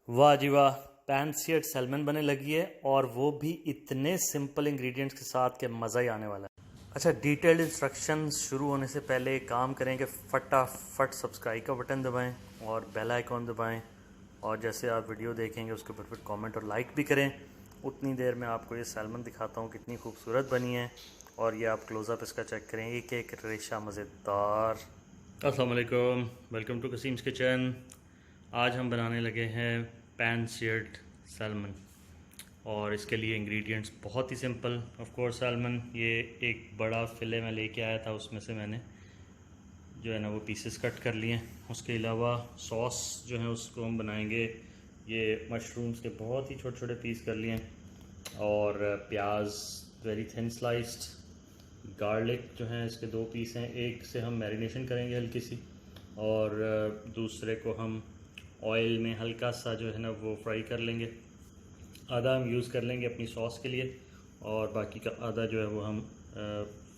वाह जी वाह, pan सीयर्ड salmon बने लगी है और वो भी इतने सिंपल इंग्रेडिएंट्स के साथ कि मज़ा ही आने वाला है। अच्छा, डिटेल्ड इंस्ट्रक्शंस शुरू होने से पहले एक काम करें कि फटाफट सब्सक्राइब का बटन दबाएं और बेल आइकॉन दबाएं, और जैसे आप वीडियो देखेंगे उसके ऊपर फिर कमेंट और लाइक भी करें। उतनी देर में आपको ये सैल्मन दिखाता हूँ कितनी खूबसूरत बनी है, और ये आप क्लोज़अप इसका चेक करें, एक एक रेशा मज़ेदार। अस्सलाम वालेकुम, वेलकम टू कसीम्स किचन। आज हम बनाने लगे हैं पैन सीयर्ड सैल्मन, और इसके लिए इंग्रेडिएंट्स बहुत ही सिंपल। ऑफ कोर्स सैल्मन ये एक बड़ा फिले में लेके आया था, उसमें से मैंने जो है ना वो पीसेस कट कर लिए। उसके अलावा सॉस जो है उसको हम बनाएंगे, ये मशरूम्स के बहुत ही छोटे छोटे पीस कर लिए, और प्याज वेरी थिन स्लाइस्ड, गार्लिक जो है इसके 2 पीस हैं, एक से हम मैरिनेशन करेंगे हल्की सी, और दूसरे को हम ऑयल में हल्का सा जो है ना वो फ्राई कर लेंगे। आधा हम यूज़ कर लेंगे अपनी सॉस के लिए, और बाकी का आधा जो है वो हम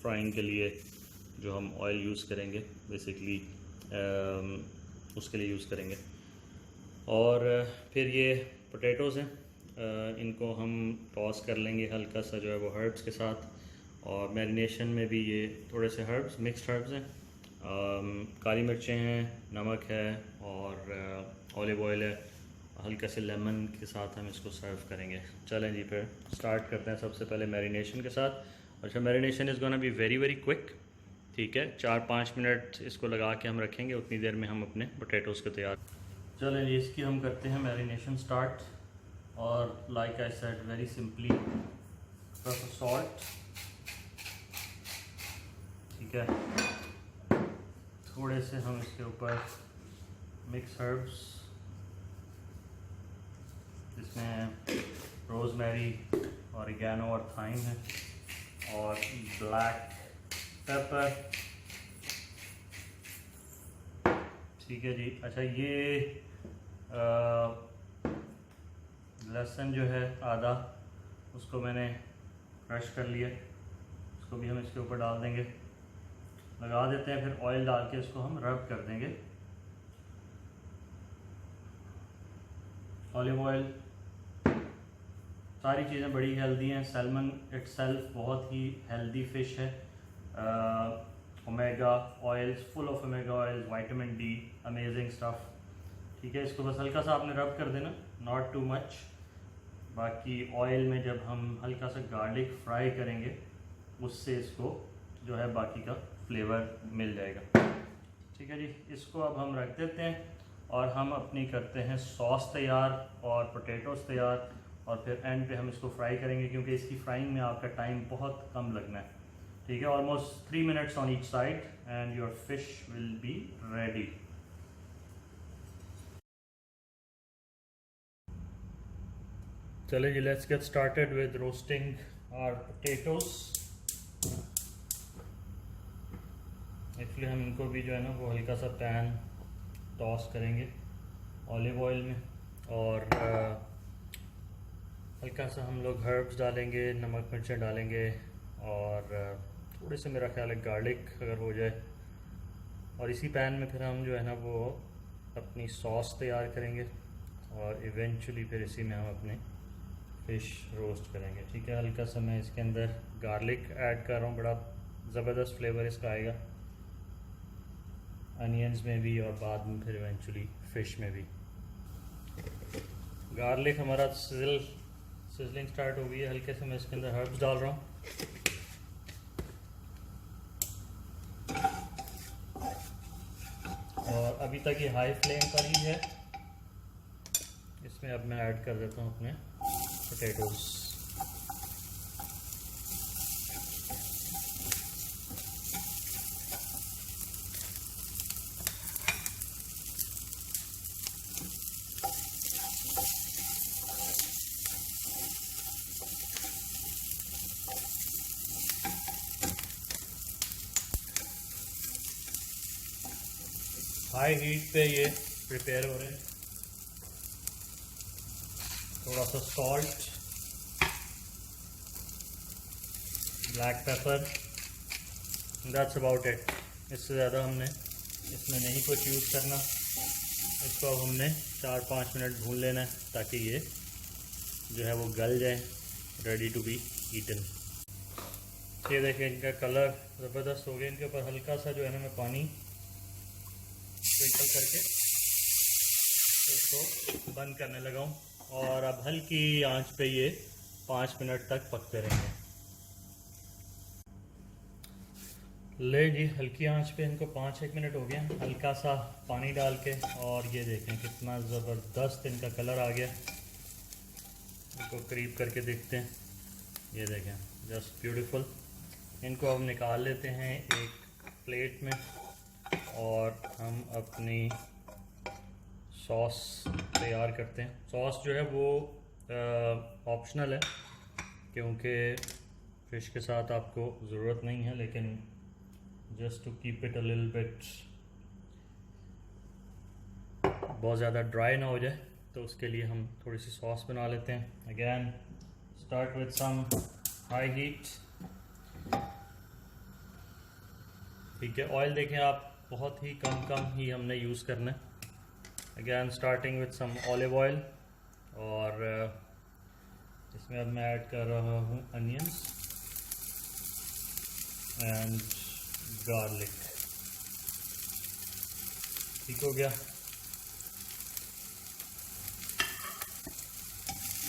फ्राइंग के लिए जो हम ऑयल यूज़ करेंगे बेसिकली उसके लिए यूज़ करेंगे। और फिर ये पोटैटोज़ हैं, इनको हम टॉस कर लेंगे हल्का सा जो है वो हर्ब्स के साथ, और मैरिनेशन में भी ये थोड़े से हर्ब्स, मिक्स्ड हर्ब्स हैं, काली मिर्चें हैं, नमक है, और ऑलिव ऑयल है, हल्का से लेमन के साथ हम इसको सर्व करेंगे। चलें जी, फिर स्टार्ट करते हैं सबसे पहले मैरिनेशन के साथ। अच्छा, marination is gonna be very very quick, ठीक है। 4-5 मिनट इसको लगा के हम रखेंगे, उतनी देर में हम अपने पोटैटोज़ को तैयार। चलें जी, इसकी हम करते हैं मैरिनेशन स्टार्ट। और like I said very simply, salt, ठीक है, थोड़े से हम इसके ऊपर मिक्स हर्ब्स, जिसमें रोज़मेरी, ऑरिगेनो और थाइम है, और ब्लैक पेपर, ठीक है जी। अच्छा, ये लहसुन जो है आधा, उसको मैंने क्रश कर लिया, उसको भी हम इसके ऊपर डाल देंगे, लगा देते हैं, फिर ऑयल डाल के इसको हम रब कर देंगे। ऑलिव ऑयल, सारी चीज़ें बड़ी हेल्दी हैं। सैल्मन इटसेल्फ बहुत ही हेल्दी फ़िश है, omega oils, full of omega oils, vitamin D, amazing stuff, ठीक है। इसको बस हल्का सा आपने रब कर देना, नॉट टू मच। बाकी ऑयल में जब हम हल्का सा गार्लिक फ्राई करेंगे, उससे इसको जो है बाकी का फ्लेवर मिल जाएगा, ठीक है जी। इसको अब हम रख देते हैं, और हम अपनी करते हैं सॉस तैयार और पोटैटोज़ तैयार, और फिर एंड पे हम इसको फ्राई करेंगे, क्योंकि इसकी फ्राइंग में आपका टाइम बहुत कम लगना है, ठीक है। Almost 3 minutes on each side and your fish will be ready. चलिए जी, let's get started with roasting our potatoes. Actually हम इनको भी जो है ना वो हल्का सा पैन टॉस करेंगे ऑलिव ऑयल में, और हल्का सा हम लोग हर्ब्स डालेंगे, नमक मिर्चें डालेंगे, और थोड़े से मेरा ख्याल है गार्लिक अगर हो जाए, और इसी पैन में फिर हम जो है ना वो अपनी सॉस तैयार करेंगे, और इवेंचुअली फिर इसी में हम अपने फ़िश रोस्ट करेंगे, ठीक है। हल्का सा मैं इसके अंदर गार्लिक ऐड कर रहा हूँ, बड़ा ज़बरदस्त फ्लेवर इसका आएगा अनियंस में भी, और बाद में फिर इवेंचुअली फ़िश में भी। गार्लिक हमारा सिजलिंग स्टार्ट हो गई है, हल्के से मैं इसके अंदर हर्ब्स डाल रहा हूँ, और अभी तक ये हाई फ्लेम पर ही है। इसमें अब मैं ऐड कर देता हूँ अपने पोटैटोज़। हाई हीट पे ये प्रिपेयर हो रहे हैं। थोड़ा सा salt, black pepper, that's about it. इससे ज़्यादा हमने इसमें नहीं कुछ यूज़ करना। इसको अब हमने 4-5 मिनट भून लेना है ताकि ये जो है वो गल जाए, रेडी टू बी ईटन। ये देखें इनका कलर ज़बरदस्त हो गया। इनके ऊपर हल्का सा जो है ना मैं पानी स्प्रिंकल करके इसको बंद करने लगा हूँ और अब हल्की आंच पे ये 5 मिनट तक पकते रहेंगे। ले जी, हल्की आंच पे इनको 5-1 मिनट हो गया, हल्का सा पानी डाल के, और ये देखें कितना ज़बरदस्त इनका कलर आ गया। इनको करीब करके देखते हैं, ये देखें जस्ट ब्यूटीफुल। इनको अब निकाल लेते हैं एक प्लेट में और हम अपनी सॉस तैयार करते हैं। सॉस जो है वो ऑप्शनल है क्योंकि फ़िश के साथ आपको ज़रूरत नहीं है, लेकिन just to keep it a little bit बहुत ज़्यादा ड्राई ना हो जाए तो उसके लिए हम थोड़ी सी सॉस बना लेते हैं। Again start with some high heat. ठीक है, ऑयल देखें आप बहुत ही कम ही हमने यूज़ करना है। Again starting with some olive oil और इसमें अब मैं ऐड कर रहा हूँ अनियंस एंड गार्लिक। ठीक हो गया।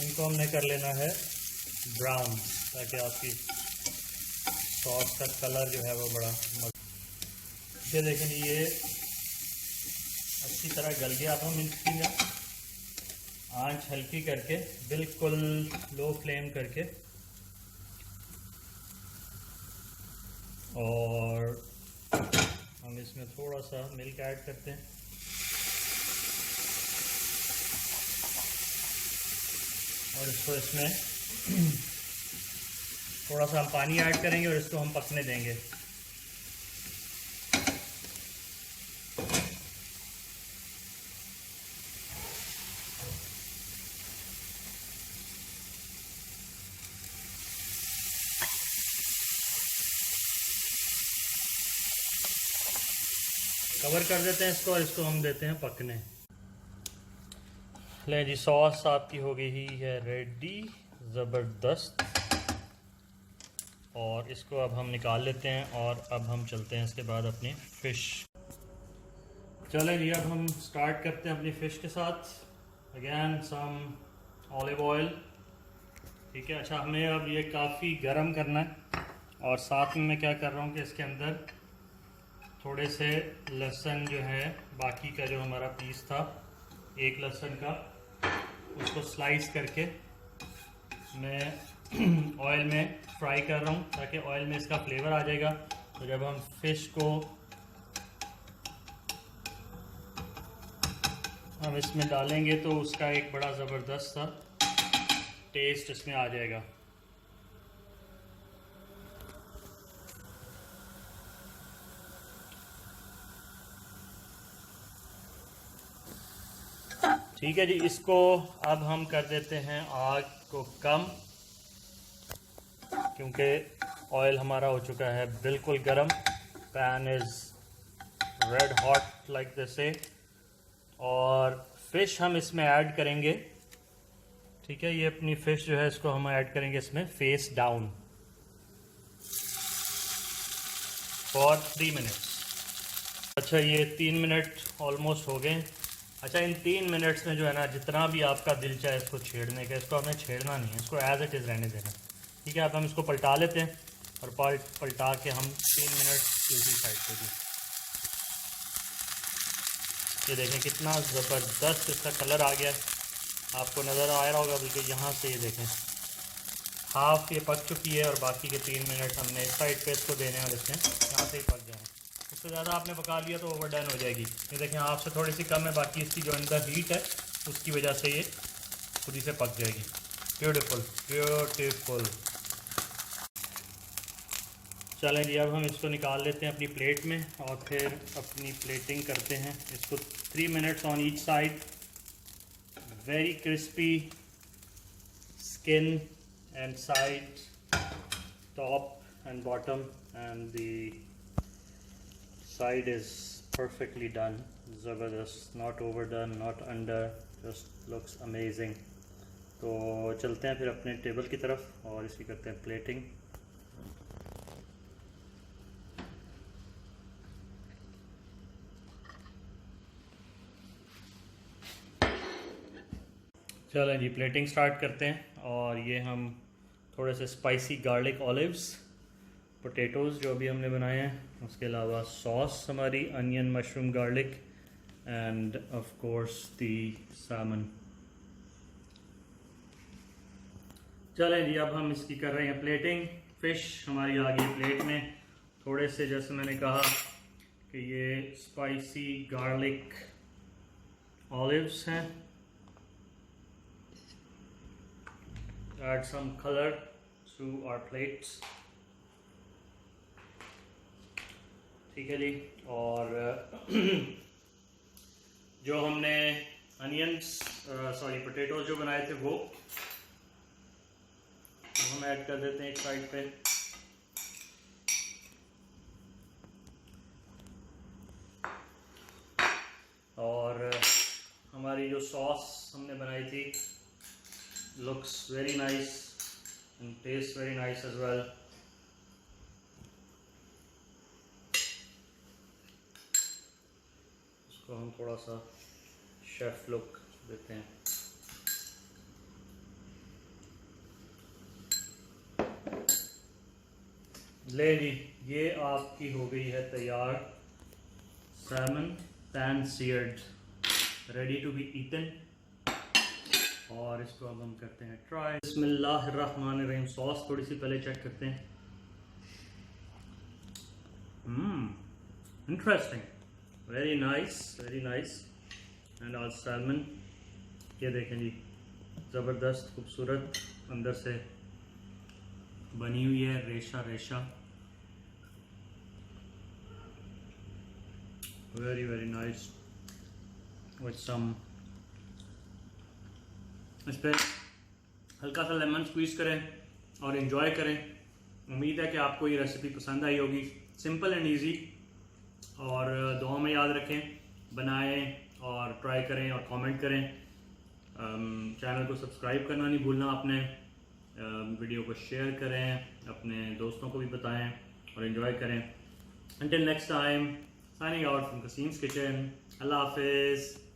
इनको हमने कर लेना है ब्राउन ताकि आपकी सॉस का कलर जो है वो बड़ा ये देखें ये अच्छी तरह गल गया। अब हम इसकी आंच हल्की करके बिल्कुल लो फ्लेम करके और हम इसमें थोड़ा सा मिल्क ऐड करते हैं और इसको इसमें थोड़ा सा हम पानी ऐड करेंगे और इसको हम पकने देंगे। कवर कर देते हैं इसको और इसको हम देते हैं पकने। ले जी, सॉस आपकी हो गई ही है रेडी, ज़बरदस्त। और इसको अब हम निकाल लेते हैं और अब हम चलते हैं इसके बाद अपनी फ़िश। चलें जी, अब हम स्टार्ट करते हैं अपनी फ़िश के साथ। Again some olive oil. ठीक है, अच्छा हमें अब ये काफ़ी गर्म करना है और साथ में मैं क्या कर रहा हूँ कि इसके अंदर थोड़े से लहसुन जो है बाकी का जो हमारा पीस था एक लहसुन का, उसको स्लाइस करके मैं ऑयल में फ्राई कर रहा हूँ ताकि ऑयल में इसका फ्लेवर आ जाएगा। तो जब हम फ़िश को हम इसमें डालेंगे तो उसका एक बड़ा ज़बरदस्त सा टेस्ट इसमें आ जाएगा। ठीक है जी, इसको अब हम कर देते हैं आग को कम क्योंकि ऑयल हमारा हो चुका है बिल्कुल गरम। Pan is red hot like this. और फ़िश हम इसमें ऐड करेंगे। ठीक है, ये अपनी फ़िश जो है इसको हम ऐड करेंगे इसमें फेस डाउन फॉर 3 मिनट्स। अच्छा, ये 3 मिनट ऑलमोस्ट हो गए। अच्छा, इन 3 मिनट्स में जो है ना जितना भी आपका दिल चाहे इसको छेड़ने का, इसको हमें छेड़ना नहीं है, इसको एज इट इज़ रहने देना। ठीक है, अब हम इसको पलटा लेते हैं और पलटा के हम 3 मिनट दूसरी साइड पे भी। ये देखें कितना ज़बरदस्त इसका कलर आ गया है, आपको नज़र आ रहा होगा बिल्कुल यहाँ से। ये देखें हाफ़ ये पक चुकी है और बाकी के 3 मिनट हमने इस साइड पे इसको देने और इसमें यहाँ से ही पक जाए। इससे ज़्यादा आपने पका लिया तो ओवर डन हो जाएगी। ये देखें आपसे थोड़ी सी कम है, बाकी इसकी जो अंदर हीट है उसकी वजह से ये खुद ही से पक जाएगी। Beautiful beautiful. चलें जी, अब हम इसको निकाल लेते हैं अपनी प्लेट में और फिर अपनी प्लेटिंग करते हैं। इसको 3 minutes on each side, very crispy skin and side, top and bottom, and the side is perfectly done. ज़बरदस्त, not overdone, not under, just looks amazing. तो चलते हैं फिर अपने टेबल की तरफ और इसकी करते हैं प्लेटिंग। चलें जी, प्लेटिंग स्टार्ट करते हैं। और ये हम थोड़े से स्पाइसी गार्लिक ऑलिव्स, पोटैटोज़ जो अभी हमने बनाए हैं, उसके अलावा सॉस हमारी onion, mushroom, garlic and of course the salmon. चलें जी, अब हम इसकी कर रहे हैं प्लेटिंग। फ़िश हमारी आ गई प्लेट में। थोड़े से, जैसे मैंने कहा कि ये स्पाइसी गार्लिक ऑलिव्स हैं। Add some color to our plates। ठीक है जी। और जो हमने अनियंस पोटैटो जो बनाए थे वो हम ऐड कर देते हैं एक साइड पे। और हमारी जो सॉस हमने बनाई थी looks very nice and tastes very nice as well। इसको हम थोड़ा सा शेफ लुक देते हैं। ले जी, ये आपकी हो गई है तैयार salmon pan seared, ready to be eaten. और इसको अब हम करते हैं ट्राई। बिस्मिल्लाहिर्रहमानिर्रहीम। सॉस थोड़ी सी पहले चेक करते हैं। Interesting, very nice, very nice. And आज सैल्मन, ये देखें जी, ज़बरदस्त खूबसूरत अंदर से बनी हुई है, रेशा रेशा, very very nice. With some, इस पर हल्का सा लेमन स्क्वीज़ करें और इन्जॉय करें। उम्मीद है कि आपको ये रेसिपी पसंद आई होगी। Simple and easy. और दुआ में याद रखें, बनाएं और ट्राई करें और कमेंट करें। चैनल को सब्सक्राइब करना नहीं भूलना आपने। वीडियो को शेयर करें, अपने दोस्तों को भी बताएं और इन्जॉय करें। Until next time, signing out from Kasim's Kitchen। अल्लाह हाफिज़।